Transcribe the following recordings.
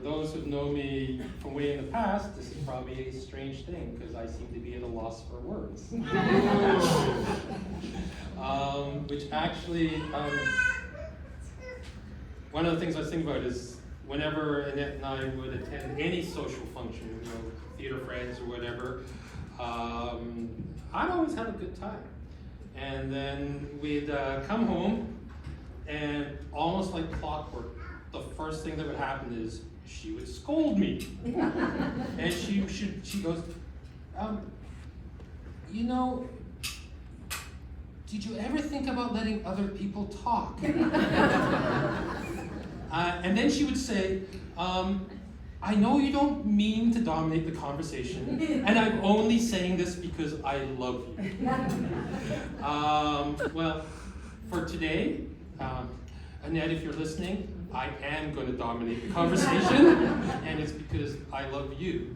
those who know me from way in the past, this is probably a strange thing because I seem to be at a loss for words. Which actually, one of the things I was thinking about is whenever Annette and I would attend any social function, you know, theater friends or whatever, I'd always have a good time. And then we'd come home, and almost like clockwork, the first thing that would happen is she would scold me. And she goes, you know, did you ever think about letting other people talk? And then she would say, I know you don't mean to dominate the conversation, and I'm only saying this because I love you. Well, for today, Annette, if you're listening, I am going to dominate the conversation, and it's because I love you.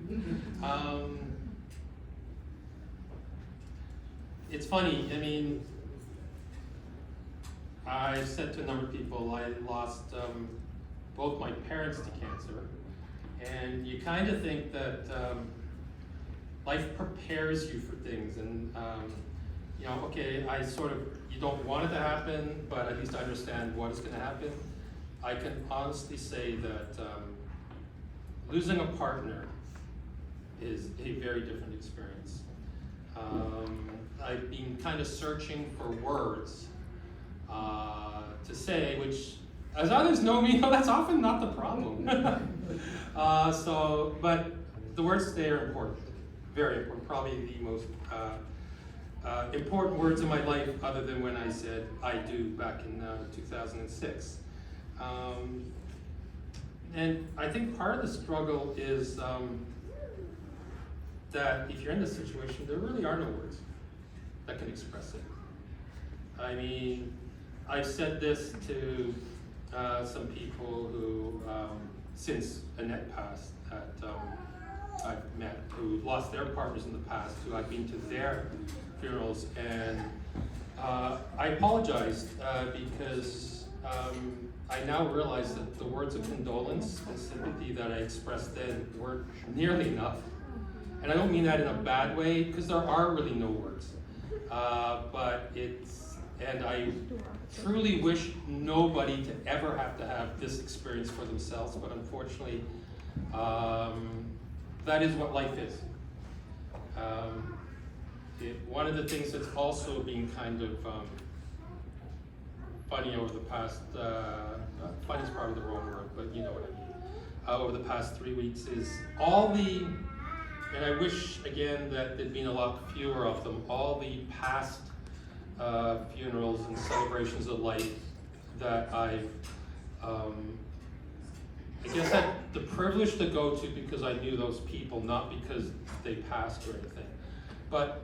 It's funny, I mean, I've said to a number of people, I lost both my parents to cancer, and you kind of think that life prepares you for things, and you know, okay, you don't want it to happen, but at least I understand what is going to happen. I can honestly say that losing a partner is a very different experience. I've been kind of searching for words to say, which, as others know me, that's often not the problem. But the words today are important, very important, probably the most important words in my life, other than when I said I do back in 2006. And I think part of the struggle is that if you're in this situation, there really are no words that can express it. I mean, I've said this to some people who, since Annette passed, I've met, who lost their partners in the past, who I've been to their funerals, and I apologized because I now realize that the words of condolence and sympathy that I expressed then weren't nearly enough. And I don't mean that in a bad way, because there are really no words. And I truly wish nobody to ever have to have this experience for themselves, but unfortunately, that is what life is. One of the things that's also been kind of funny over the past, funny is probably the wrong word, but you know what I mean, over the past 3 weeks is and I wish again that there'd been a lot fewer of them, all the past funerals and celebrations of life that I guess had the privilege to go to because I knew those people, not because they passed or anything. But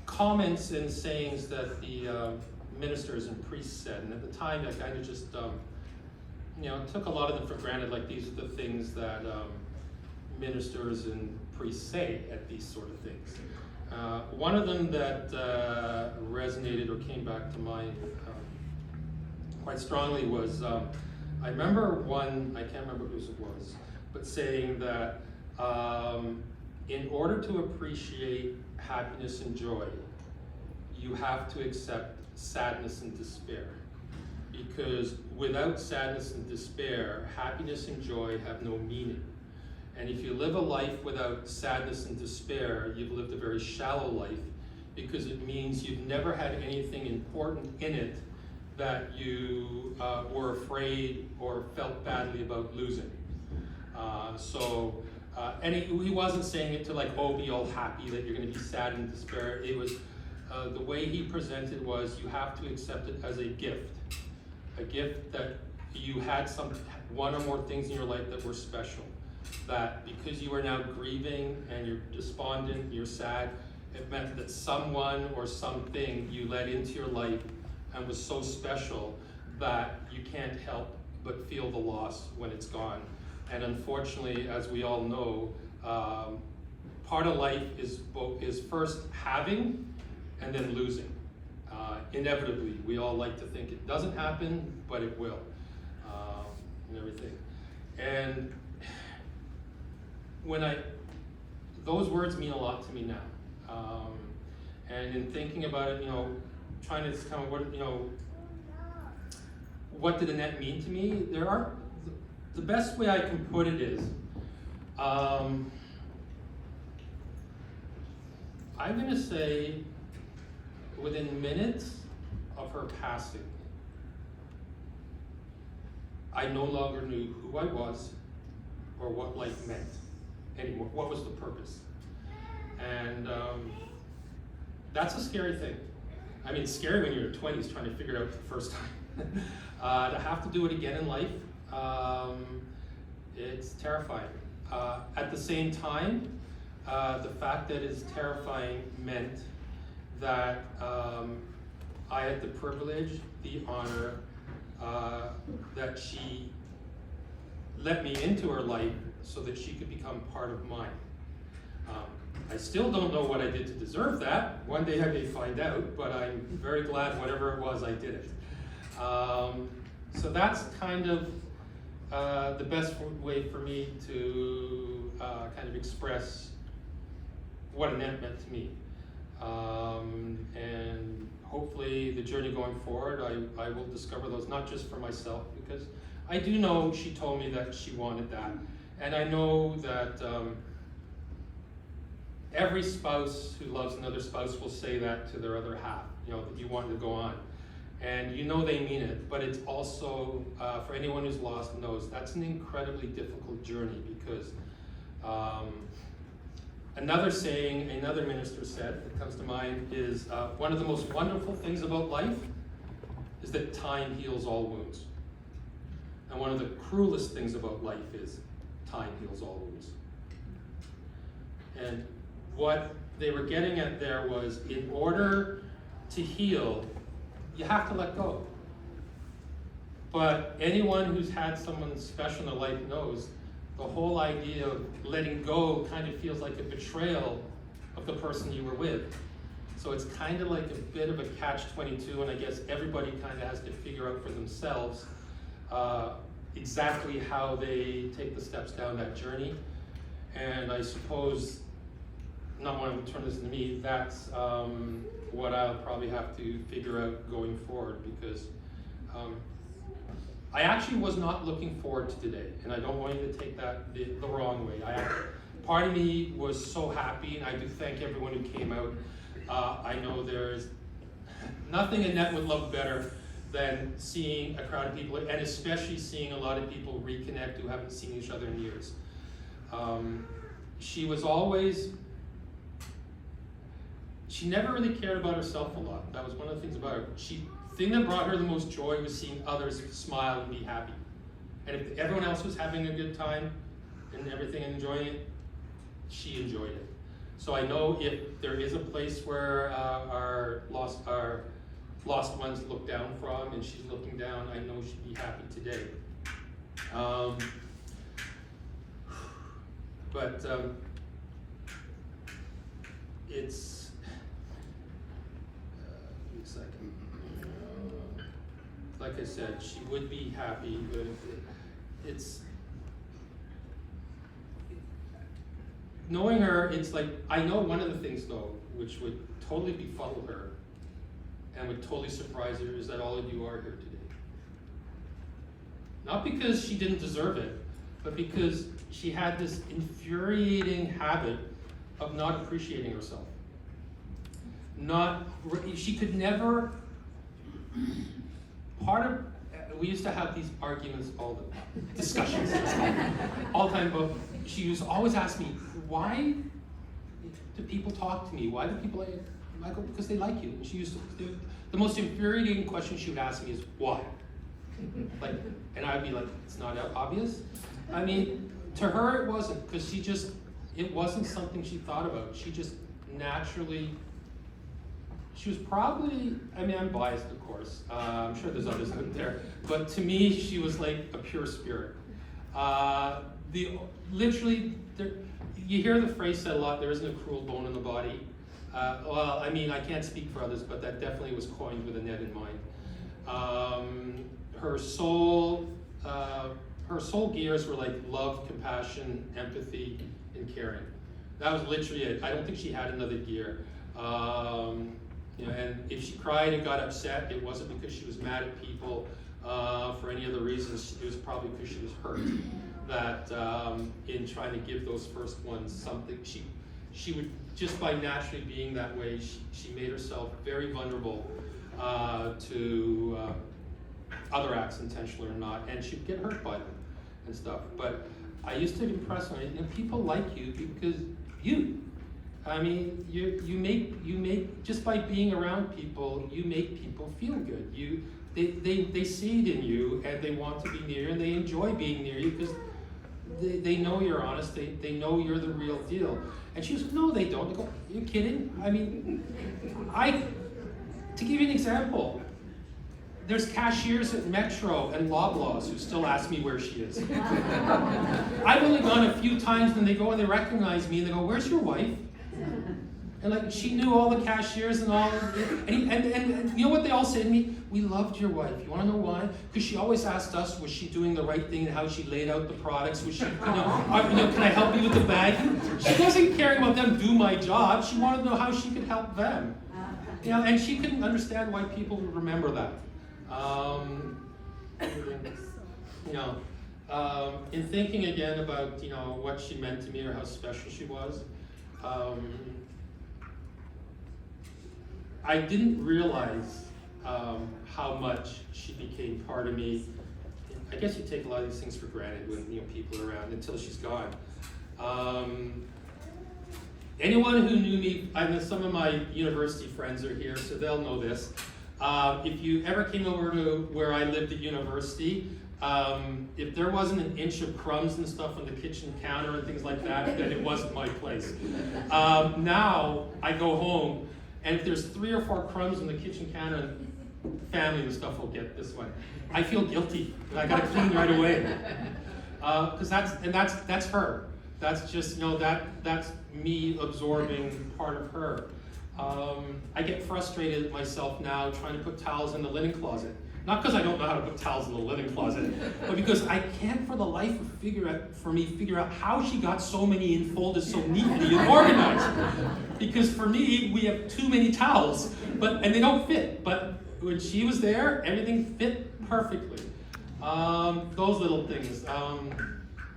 comments and sayings that the ministers and priests said, and at the time I kind of just, took a lot of them for granted, like these are the things that ministers and priests say at these sort of things. One of them that resonated or came back to mind quite strongly was, I remember one, I can't remember whose it was, but saying that in order to appreciate happiness and joy, you have to accept sadness and despair. Because without sadness and despair, happiness and joy have no meaning. And if you live a life without sadness and despair, you've lived a very shallow life, because it means you've never had anything important in it that you were afraid or felt badly about losing. And he wasn't saying it to be all happy that you're going to be sad and despair. It was, the way he presented was, you have to accept it as a gift that you had one or more things in your life that were special. That because you are now grieving and you're despondent, you're sad, it meant that someone or something you let into your life and was so special that you can't help but feel the loss when it's gone. And unfortunately, as we all know, part of life is first having and then losing. Inevitably, we all like to think it doesn't happen, but it will, and everything. And those words mean a lot to me now. And in thinking about it, trying to discover what did Annette mean to me? The best way I can put it is, I'm going to say within minutes of her passing, I no longer knew who I was or what life meant anymore. What was the purpose? And that's a scary thing. I mean, it's scary when you're in your 20s trying to figure it out for the first time. To have to do it again in life, it's terrifying. At the same time, the fact that it's terrifying meant that I had the privilege, the honor, that she let me into her life so that she could become part of mine. I still don't know what I did to deserve that. One day I may find out, but I'm very glad whatever it was, I did it. So that's kind of the best way for me to kind of express what Annette meant to me. And hopefully the journey going forward, I will discover those, not just for myself, because I do know she told me that she wanted that. And I know that every spouse who loves another spouse will say that to their other half, that you want to go on. And they mean it, but it's also, for anyone who's lost knows, that's an incredibly difficult journey because another saying another minister said that comes to mind is, one of the most wonderful things about life is that time heals all wounds. And one of the cruelest things about life is time heals all wounds. And what they were getting at there was, in order to heal, you have to let go. But anyone who's had someone special in their life knows the whole idea of letting go kind of feels like a betrayal of the person you were with. So it's kind of like a bit of a catch-22, and I guess everybody kind of has to figure out for themselves exactly how they take the steps down that journey. And I suppose, not wanting to turn this into me, that's what I'll probably have to figure out going forward, because I actually was not looking forward to today, and I don't want you to take that the wrong way. Part of me was so happy, and I do thank everyone who came out. I know there's nothing Annette would love better than seeing a crowd of people, and especially seeing a lot of people reconnect who haven't seen each other in years. She never really cared about herself a lot. That was one of the things about her. The thing that brought her the most joy was seeing others smile and be happy. And if everyone else was having a good time and everything and enjoying it, she enjoyed it. So I know if there is a place where our lost ones look down from, and she's looking down, I know she'd be happy today. It's give me a second. Like I said, she would be happy, but it's knowing her. It's like, I know one of the things though, which would totally befuddle her and would totally surprise her, is that all of you are here today. Not because she didn't deserve it, but because she had this infuriating habit of not appreciating herself. She could never, we used to have these arguments discussions all the time, but she used to always ask me, why do people talk to me? Why do people like Michael? Because they like you. And she used to, the most infuriating question she would ask me is, why? And I'd be like, it's not obvious. I mean, to her it wasn't, because it wasn't something she thought about. She just naturally, she was probably, I'm biased of course, I'm sure there's others out there, but to me she was like a pure spirit. You hear the phrase said a lot, there isn't a cruel bone in the body. I can't speak for others, but that definitely was coined with Annette in mind. Her soul, her sole gears were like love, compassion, empathy, and caring. That was literally it. I don't think she had another gear. And if she cried and got upset, it wasn't because she was mad at people for any other reasons. It was probably because she was hurt. That in trying to give those first ones something, she would, just by naturally being that way, she made herself very vulnerable to other acts, intentional or not, and she'd get hurt by them and stuff. But I used to impress on it, people like you because I mean, you make just by being around people, you make people feel good. They see it in you, and they want to be near you, and they enjoy being near you because they know you're honest. They know you're the real deal. And she was, no, they don't. I go, are you kidding? I mean, to give you an example, there's cashiers at Metro and Loblaws who still ask me where she is. I've only gone a few times, and they go and they recognize me, and they go, where's your wife? And like, she knew all the cashiers and all, and you know what they all say to me? We loved your wife. You want to know why? Because she always asked us, was she doing the right thing and how she laid out the products? Was she, can I help you with the bagging? She wasn't caring about them do my job. She wanted to know how she could help them. And she couldn't understand why people would remember that. In thinking again about what she meant to me or how special she was. I didn't realize how much she became part of me. I guess you take a lot of these things for granted when people are around until she's gone. Anyone who knew me, I know some of my university friends are here, so they'll know this. If you ever came over to where I lived at university, if there wasn't an inch of crumbs and stuff on the kitchen counter and things like that, then it wasn't my place. Now I go home, and if there's 3 or 4 crumbs on the kitchen counter, family and stuff will get this one. I feel guilty, and I gotta clean right away. Because that's her. That's just that's me absorbing part of her. I get frustrated at myself now trying to put towels in the linen closet. Not because I don't know how to put towels in the linen closet, but because I can't for the life of figure out how she got so many enfolded so neatly and organized. Because for me, we have too many towels, and they don't fit. But when she was there, everything fit perfectly. Those little things.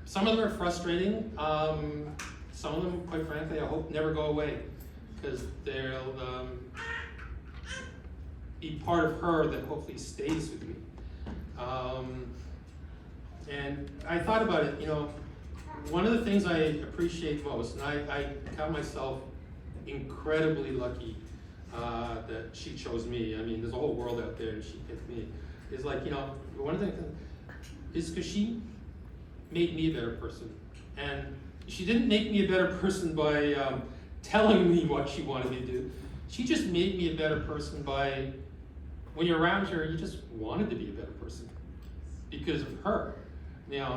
Some of them are frustrating. Some of them, quite frankly, I hope never go away, because they'll be part of her that hopefully stays with me. And I thought about it, one of the things I appreciate most, and I count myself incredibly lucky that she chose me. I mean, there's a whole world out there and she picked me. Is like, one of the things is because she made me a better person. And she didn't make me a better person by telling me what she wanted me to do. She just made me a better person by, when you're around her, you just wanted to be a better person because of her.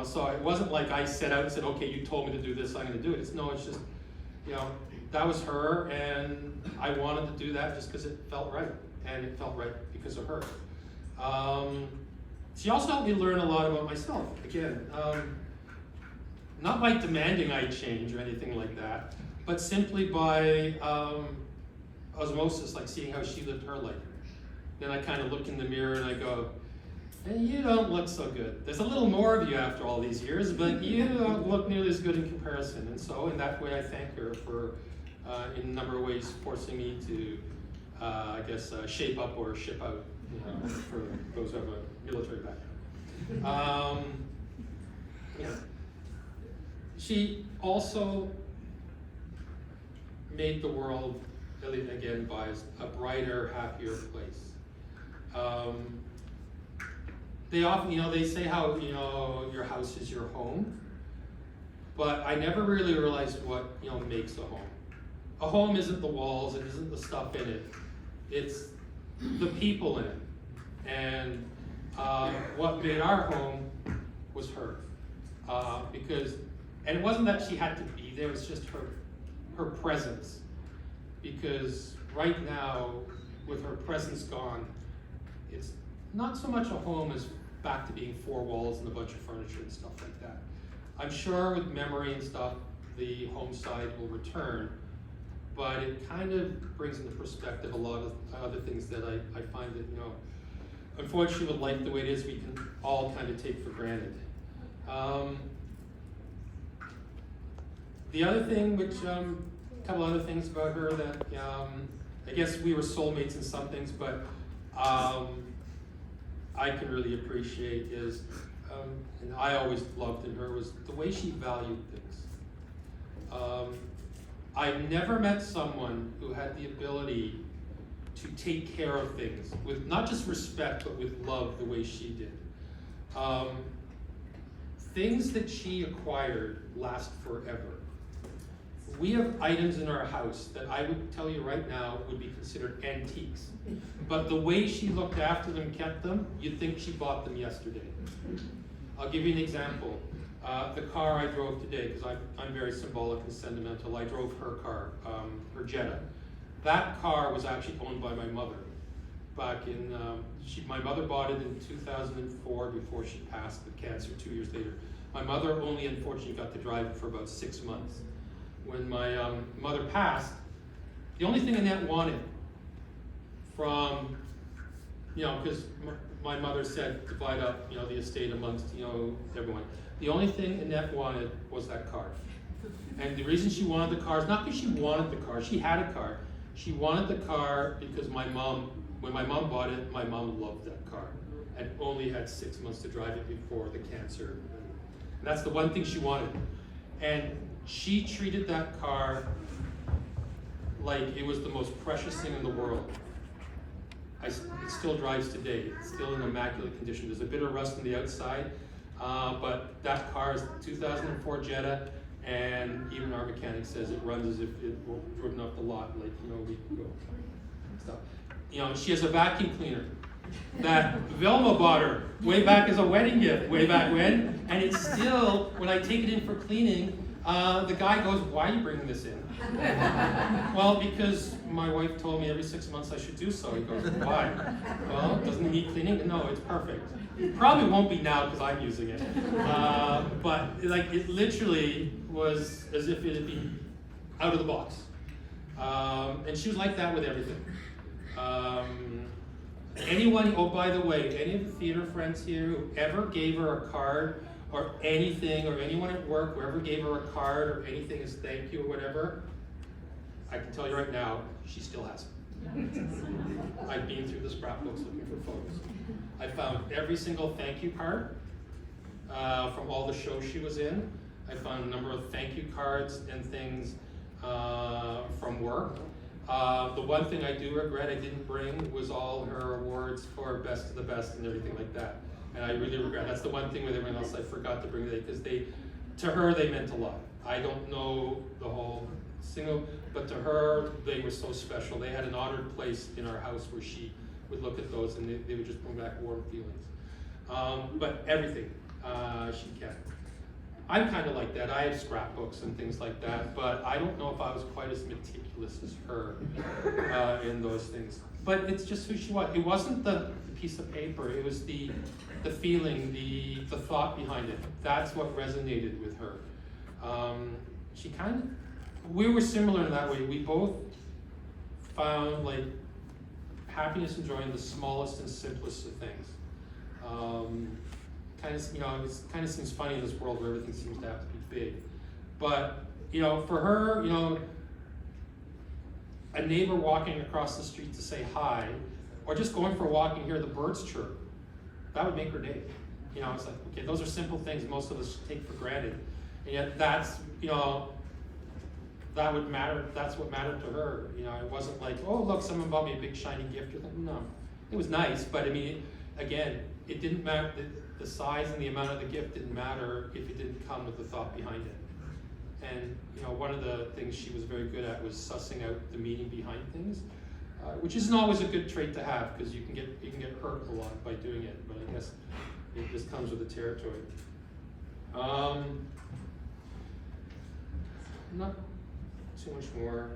So it wasn't like I set out and said, okay, you told me to do this, I'm gonna do it. It's just, that was her, and I wanted to do that just because it felt right, and it felt right because of her. She also helped me learn a lot about myself. Again, not by demanding I change or anything like that, but simply by osmosis, like seeing how she lived her life. Then I kind of look in the mirror and I go, hey, you don't look so good. There's a little more of you after all these years, but you don't look nearly as good in comparison. And so in that way I thank her for, in a number of ways, forcing me to, shape up or ship out, for those who have a military background. She also made the world, again, by a brighter, happier place. They often, they say how, your house is your home, but I never really realized what, makes a home. A home isn't the walls, it isn't the stuff in it, it's the people in it. And what made our home was her. And it wasn't that she had to be there, it's just her presence. Because right now, with her presence gone, it's not so much a home as back to being 4 walls and a bunch of furniture and stuff like that. I'm sure with memory and stuff, the home side will return, but it kind of brings into perspective a lot of other things that I find that, you know, unfortunately with life the way it is, we can all kind of take for granted. The other thing, which, a couple other things about her that, I guess we were soulmates in some things, but I can really appreciate is, and I always loved in her, was the way she valued things. I've never met someone who had the ability to take care of things with not just respect, but with love the way she did. Things that she acquired last forever. We have items in our house that I would tell you right now would be considered antiques. But the way she looked after them, kept them, you'd think she bought them yesterday. I'll give you an example. The car I drove today, because I'm very symbolic and sentimental, I drove her car, her Jetta. That car was actually owned by my mother. Back in, my mother bought it in 2004 before she passed with cancer 2 years later. My mother only unfortunately got to drive it for about 6 months. When my mother passed, the only thing Annette wanted from, you know, because my mother said divide up, you know, the estate amongst, you know, everyone. The only thing Annette wanted was that car. And the reason she wanted the car is not because she wanted the car, she had a car. She wanted the car because my mom, when my mom bought it, my mom loved that car and only had 6 months to drive it before the cancer. And that's the one thing she wanted. And she treated that car like it was the most precious thing in the world. It still drives today. It's still in immaculate condition. There's a bit of rust on the outside, but that car is 2004 Jetta, and even our mechanic says it runs as if it were driven off the lot like, you know, a week ago. Stuff. You know, she has a vacuum cleaner that Vilma bought her way back as a wedding gift, way back when, and it's still, when I take it in for cleaning, the guy goes, "Why are you bringing this in?" Well, because my wife told me every 6 months I should do so. He goes, "Why?" "Well, doesn't it need cleaning?" "No, it's perfect." Probably won't be now because I'm using it. But like it literally was as if it had been out of the box. And she was like that with everything. Anyone, oh by the way, any of the theater friends here who ever gave her a card or anything, or anyone at work who ever gave her a card or anything as thank you or whatever, I can tell you right now, she still has it. I've been through the scrapbooks looking for photos. I found every single thank you card from all the shows she was in. I found a number of thank you cards and things from work. The one thing I do regret I didn't bring was all her awards for Best of the Best and everything like that. And I really regret. That's the one thing with everyone else I forgot to bring today, because to her they meant a lot. I don't know the whole single, but to her they were so special. They had an honored place in our house where she would look at those and they would just bring back warm feelings. But everything she kept. I'm kind of like that. I have scrapbooks and things like that, but I don't know if I was quite as meticulous as her in those things. But it's just who she was. It wasn't the piece of paper. It was the feeling, the thought behind it. That's what resonated with her. We were similar in that way. We both found like happiness and joy in the smallest and simplest of things. You know, it kind of seems funny in this world where everything seems to have to be big. But, you know, for her, you know, a neighbor walking across the street to say hi, or just going for a walk and hear the birds chirp, that would make her day. You know, it's like, okay, those are simple things most of us take for granted. And yet that's, you know, that would matter, that's what mattered to her. You know, it wasn't like, oh, look, someone bought me a big shiny gift. No, it was nice, but I mean, again, it didn't matter, the size and the amount of the gift didn't matter if it didn't come with the thought behind it. And, you know, one of the things she was very good at was sussing out the meaning behind things, which isn't always a good trait to have, because you can get hurt a lot by doing it, but I guess it just comes with the territory. too much more.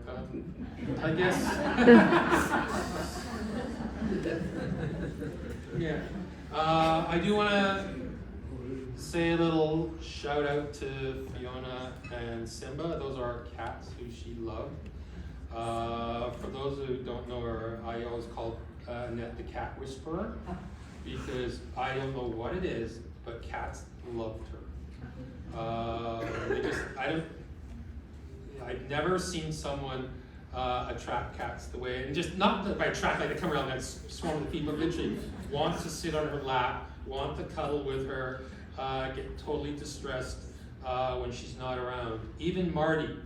I guess. Yeah. I do want to say a little shout out to Fiona and Simba. Those are our cats who she loved. For those who don't know her, I always called Annette the cat whisperer because I don't know what it is, but cats loved her. I've never seen someone attract cats the way, and just not that by attract like they come around and swarm the feet, but literally wants to sit on her lap, want to cuddle with her, get totally distressed when she's not around. Even Marty,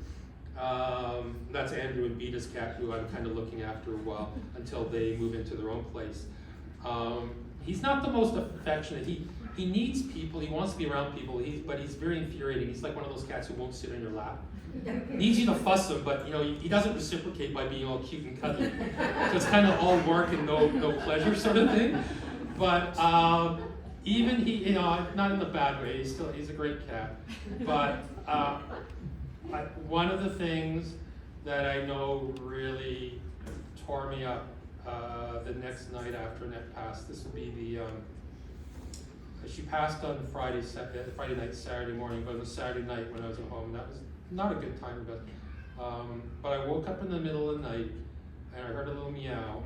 that's Andrew and Vita's cat, who I'm kind of looking after a while until they move into their own place. He's not the most affectionate. He needs people. He wants to be around people. But he's very infuriating. He's like one of those cats who won't sit on your lap. Needs you to fuss him, but he doesn't reciprocate by being all cute and cuddly. So it's kind of all work and no pleasure sort of thing. But even he, not in a bad way. He's a great cat. But one of the things that I know really tore me up the next night after Annette passed. This would be she passed on Friday night, Saturday morning, but it was Saturday night when I was at home. That was not a good time, but I woke up in the middle of the night and I heard a little meow,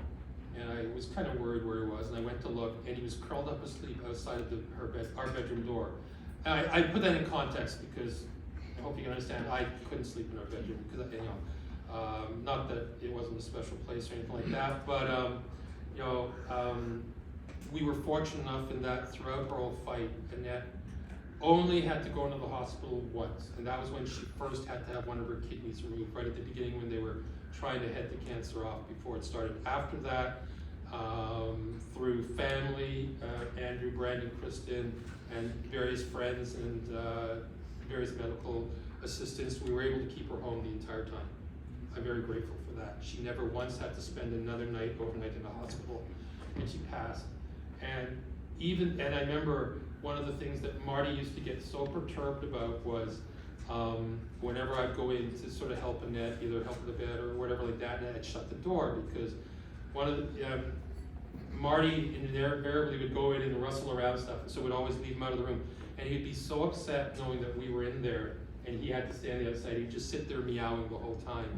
and I was kind of worried where he was, and I went to look, and he was curled up asleep outside of our bedroom door. And I put that in context because I hope you can understand I couldn't sleep in our bedroom because not that it wasn't a special place or anything like that, but we were fortunate enough in that throughout her whole fight, Annette only had to go into the hospital once, and that was when she first had to have one of her kidneys removed, right at the beginning when they were trying to head the cancer off before it started. After that, through family, Andrew, Brandon, Kristen, and various friends and various medical assistants, we were able to keep her home the entire time. I'm very grateful for that. She never once had to spend another night overnight in the hospital, and she passed. And I remember one of the things that Marty used to get so perturbed about was whenever I'd go in to sort of help Annette, either help with the bed or whatever like that, and I'd shut the door because one of the Marty invariably would go in and rustle around stuff, so we'd always leave him out of the room, and he'd be so upset knowing that we were in there and he had to stand the outside. He'd just sit there meowing the whole time.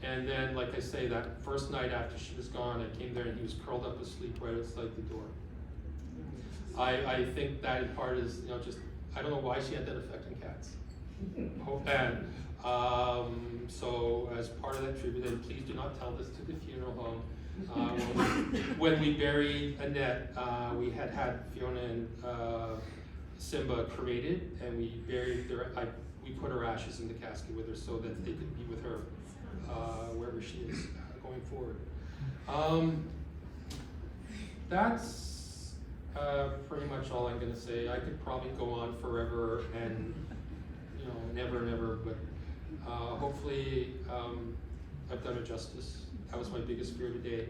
And then, like I say, that first night after she was gone, I came there and he was curled up asleep right outside the door. I think that in part is, just, I don't know why she had that effect on cats. And so as part of that tribute, then please do not tell this to the funeral home. When we buried Annette, we had Fiona and Simba cremated, and we buried we put her ashes in the casket with her so that they could be with her wherever she is going forward. That's pretty much all I'm going to say. I could probably go on forever and never and ever, but hopefully I've done it justice. That was my biggest fear today.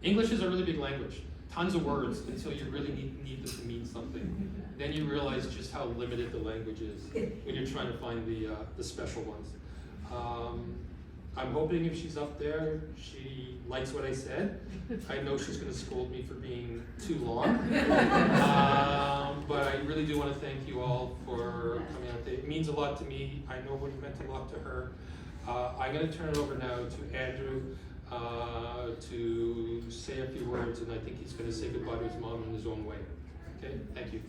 English is a really big language. Tons of words until you really need them to mean something. Then you realize just how limited the language is when you're trying to find the special ones. I'm hoping if she's up there, she likes what I said. I know she's going to scold me for being too long. But I really do want to thank you all for coming out today. It means a lot to me. I know what it meant a lot to her. I'm going to turn it over now to Andrew to say a few words, and I think he's going to say goodbye to his mom in his own way. Okay, thank you.